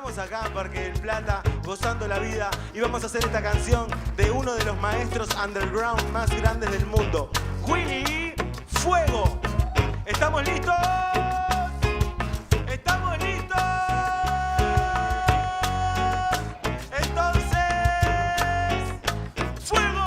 Estamos acá en Parque del Plata, gozando la vida, y vamos a hacer esta canción de uno de los maestros underground más grandes del mundo, Willy Fuego. ¿Estamos listos? ¿Estamos listos? Entonces, ¡fuego!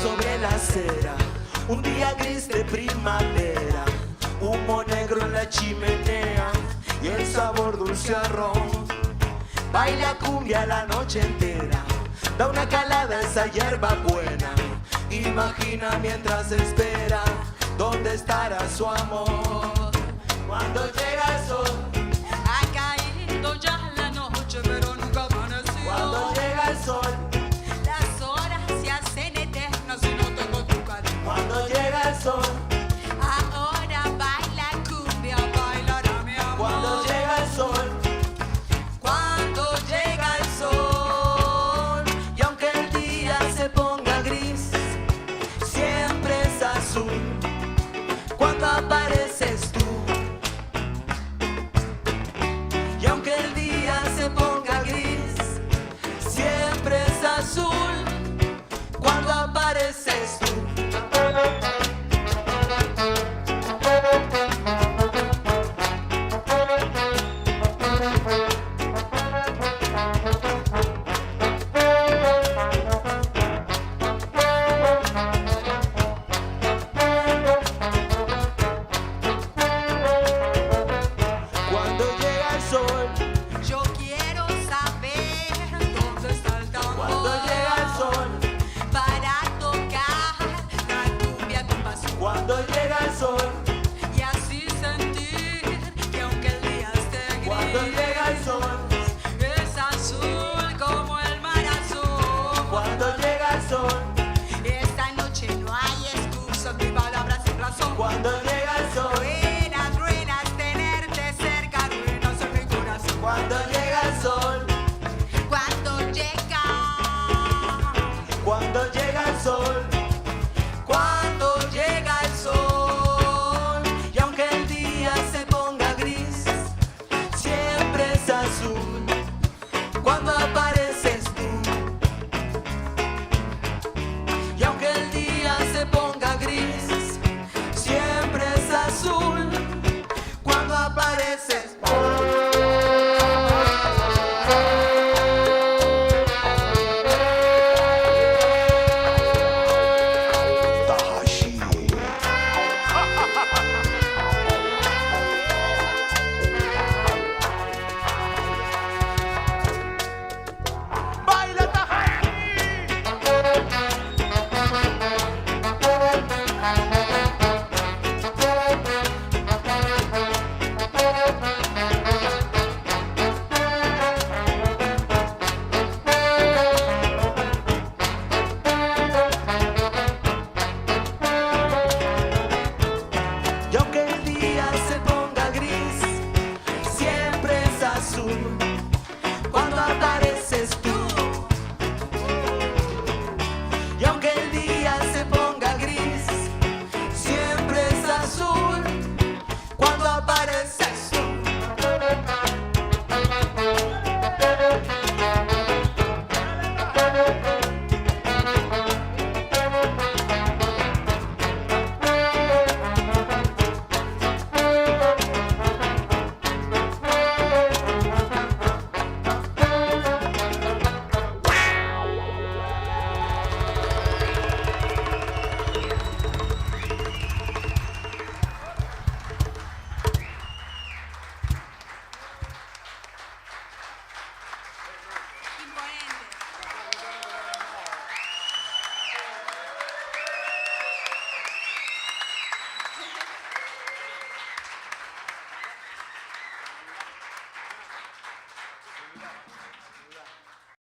Sobre la acera, un día gris de primavera, humo negro en la chimenea y el sabor dulce a ron. Baila cumbia la noche entera, da una calada a esa hierba buena. Imagina mientras espera dónde estará su amor. Cuando llega el sol, ha caído ya la noche, pero nunca amaneció. cuando llega el sol, Las horas se hacen eternas y no tengo tu cariño. cuando llega el sol, Ahora baila cumbia, bailará mi amor. cuando llega el sol. Cuando llega el sol, Y aunque el día se ponga gris, siempre es azul cuando apareces tú. Y aunque el día se ponga gris, siempre es azul cuando apareces tú.